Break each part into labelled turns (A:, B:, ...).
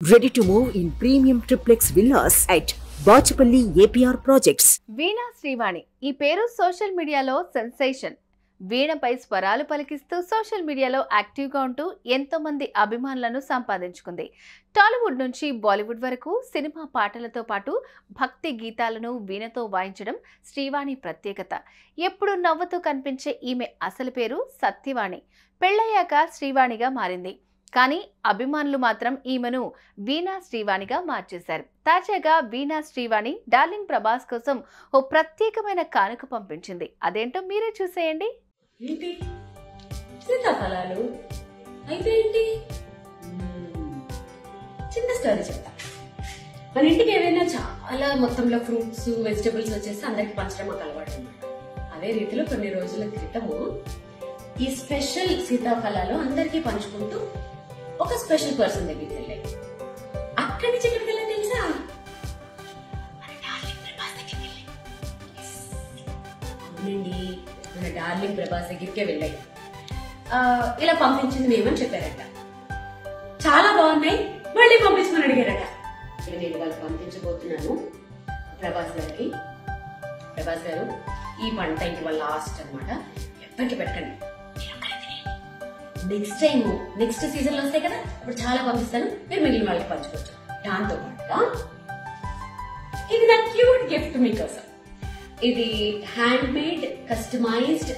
A: Ready to move in premium triplex villas at Bachapalli APR Projects.
B: వీణా శ్రీవాణి ఈ పేరు social మీడియాలో sensation. వీణపై స్వరాలు పలికిస్తూ social మీడియాలో యాక్టివ్గా ఉంటూ ఎంతో మంది అభిమానులను సంపాదించుకుంది. టాలీవుడ్ నుంచి బాలీవుడ్ వరకు సినిమా పాటలతో పాటు భక్తి గీతాలను వీణతో వాయించడం శ్రీవాణి ప్రత్యేకత. ఎప్పుడు నవ్వుతూ కనిపించే ఈమె అసలు పేరు సత్యవాణి. పెళ్ళయ్యాక శ్రీవాణిగా మారింది. కానీ అభిమానులు మాత్రం ఈమెను వీణా శ్రీవాణిగా మార్చేశారు. తాజాగా వీణా శ్రీవాణి డార్లింగ్ ప్రభాస్ కోసం ఓ ప్రత్యేకమైన కానుక పంపించింది. అదేంటో మీరే చూసేయండి.
C: ఏంటి సీతాఫలాలు అయితే ఏంటి? చిన్న స్టోరీ చెప్తా. మన ఇంటికి ఏవైనా చాలా మొత్తంలో ఫ్రూట్స్ వెజిటబుల్స్ వచ్చేసి అందరికి పంచడం మాకు అలవాటు అన్నమాట. అదే రీతిలో కొన్ని రోజుల క్రితము ఈ స్పెషల్ సీతాఫలాలు అందరికీ పంచుకుంటూ ఒక స్పెషల్ పర్సన్ దగ్గరికి వెళ్ళాయి. అక్కడి నుంచి ఎక్కడికి వెళ్ళా తెలుసా? అవునండి, మన డార్లింగ్ ప్రభాస్ దగ్గరికే వెళ్ళాయి. ఇలా పంపించింది మేమని చెప్పారట. చాలా బాగున్నాయి, మళ్ళీ పంపించమని అడిగారట. నేను వాళ్ళకి పంపించబోతున్నాను ప్రభాస్ గారికి. ప్రభాస్ గారు, ఈ పంట ఇంక వాళ్ళ లాస్ట్ అనమాట, ఎప్పటికీ పెట్టండి. నెక్స్ట్ టైం నెక్స్ట్ సీజన్ లో వస్తాయి కదా, అప్పుడు చాలా పంపిస్తాను, మీరు మిగిలిన వాళ్ళకి పంచుకోవచ్చు. దాంతో పాటుగా ఇది నా క్యూట్ గిఫ్ట్ మీకోసం. ఇది handmade customized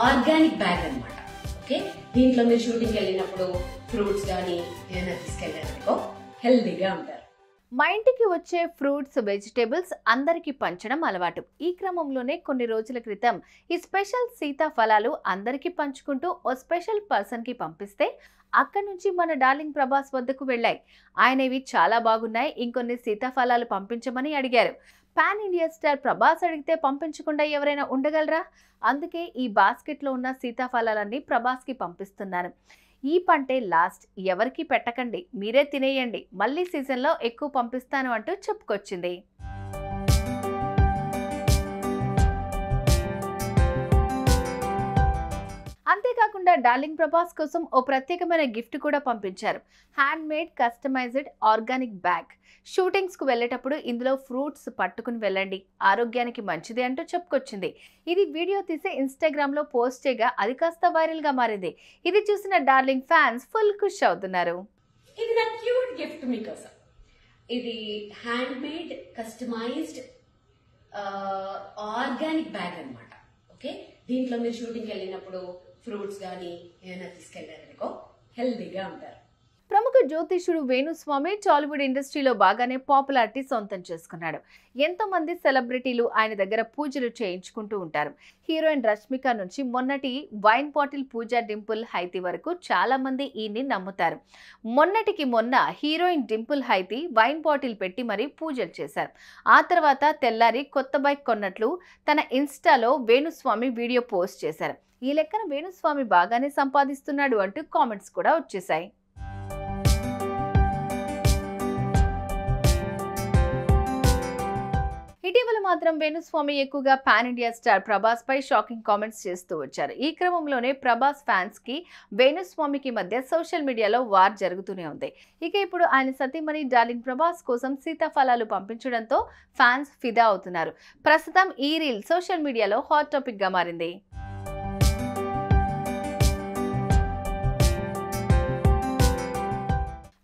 C: organic bag అనమాట. ఓకే, దీంట్లో మీరు షూటింగ్ వెళ్ళినప్పుడు ఫ్రూట్స్ కానీ ఏమైనా తీసుకెళ్ళారనుకో హెల్దీగా ఉంటారు.
B: మా ఇంటికి వచ్చే ఫ్రూట్స్ వెజిటేబుల్స్ అందరికీ పంచడం అలవాటు. ఈ క్రమంలోనే కొన్ని రోజుల క్రితం ఈ స్పెషల్ సీతాఫలాలు అందరికీ పంచుకుంటూ ఓ స్పెషల్ పర్సన్కి పంపిస్తే అక్కడి నుంచి మన డార్లింగ్ ప్రభాస్ వద్దకు వెళ్ళాయి. ఆయన ఇవి చాలా బాగున్నాయి, ఇంకొన్ని సీతాఫలాలు పంపించమని అడిగారు. పాన్ ఇండియా స్టార్ ప్రభాస్ అడిగితే పంపించకుండా ఎవరైనా ఉండగలరా? అందుకే ఈ బాస్కెట్లో ఉన్న సీతాఫలాలన్నీ ప్రభాస్కి పంపిస్తున్నాను. ఈ పంటే లాస్ట్, ఎవరికి పెట్టకండి, మీరే తినేయండి, మళ్ళీ సీజన్లో ఎక్కువ పంపిస్తాను అంటూ చెప్పుకొచ్చింది. అంతేకాకుండా డార్లింగ్ ప్రభాస్ కోసం ఓ ప్రత్యేకమైన గిఫ్ట్ కూడా పంపించారు. Handmade customized organic bag. Shootings కు వెళ్ళేటప్పుడు ఇందులో ఫ్రూట్స్ పట్టుకుని వెళ్ళండి, ఆరోగ్యానికి మంచిది అంటూ చెప్పుకొచ్చింది. ఇది వీడియో తీసి ఇన్స్టాగ్రామ్ లో పోస్ట్ చేయగా అది కాస్త వైరల్ గా మారింది. ఇది చూసిన డార్లింగ్ ఫ్యాన్స్ ఫుల్ ఖుష్ అవుతున్నారు.
C: ఇది నా క్యూట్ గిఫ్ట్ మీకోసం. ఇది handmade customized organic bag అనమాట. ఓకే, దీంట్లో మీరు షూటింగ్ వెళ్ళినప్పుడు ఫ్రూట్స్ కానీ ఏమైనా తీసుకెళ్లారనుకో హెల్దీగా ఉంటారు.
B: ప్రముఖ జ్యోతిష్యుడు వేణుస్వామి టాలీవుడ్ ఇండస్ట్రీలో బాగానే పాపులారిటీ సొంతం చేసుకున్నాడు. ఎంతో మంది సెలబ్రిటీలు ఆయన దగ్గర పూజలు చేయించుకుంటూ ఉంటారు. హీరోయిన్ రష్మిక నుంచి మొన్నటి వైన్ బాటిల్ పూజా డింపుల్ హైతి వరకు చాలా మంది ఈయన్ని నమ్ముతారు. మొన్నటికి మొన్న heroine Dimple Haiti wine bottle పెట్టి మరీ పూజలు చేశారు. ఆ తర్వాత తెల్లారి కొత్త బైక్ కొన్నట్లు తన ఇన్స్టాలో వేణుస్వామి వీడియో పోస్ట్ చేశారు. ఈ లెక్కన వేణుస్వామి బాగానే సంపాదిస్తున్నాడు అంటూ కామెంట్స్ కూడా వచ్చేసాయి. ఇటీవల మాత్రం వేణుస్వామి ఎక్కువగా పాన్ ఇండియా స్టార్ ప్రభాస్ పై షాకింగ్ కామెంట్స్ చేస్తూ వచ్చారు. ఈ క్రమంలోనే ప్రభాస్ ఫ్యాన్స్ కి వేణుస్వామికి మధ్య సోషల్ మీడియాలో వార్ జరుగుతూనే ఉంది. ఇక ఇప్పుడు ఆయన సతీమణి డార్లింగ్ ప్రభాస్ కోసం సీతాఫలాలు పంపించడంతో ఫ్యాన్స్ ఫిదా అవుతున్నారు. ప్రస్తుతం ఈ రీల్ సోషల్ మీడియాలో హాట్ టాపిక్ గా మారింది.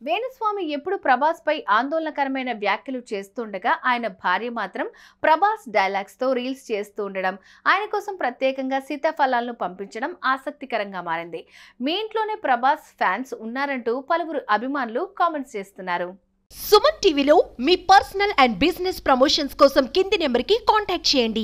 B: వేణుస్వామి ఎప్పుడు ప్రభాస్ పై ఆందోళనకరమైన వ్యాఖ్యలు చేస్తుండగా ఆయన భార్య మాత్రం ప్రభాస్ డైలాగ్స్ తో రీల్స్ చేస్తూ ఉండడం, ఆయన కోసం ప్రత్యేకంగా సీతాఫలాలను పంపించడం ఆసక్తికరంగా మారింది. మీ ఇంట్లోనే ప్రభాస్ ఫ్యాన్స్ ఉన్నారంటూ పలువురు అభిమానులు కామెంట్స్ చేస్తున్నారు.
D: సుమన్ టీవీలో మీ పర్సనల్ అండ్ బిజినెస్ ప్రమోషన్స్ కోసం కింది నెంబర్కి కాంటాక్ట్ చేయండి.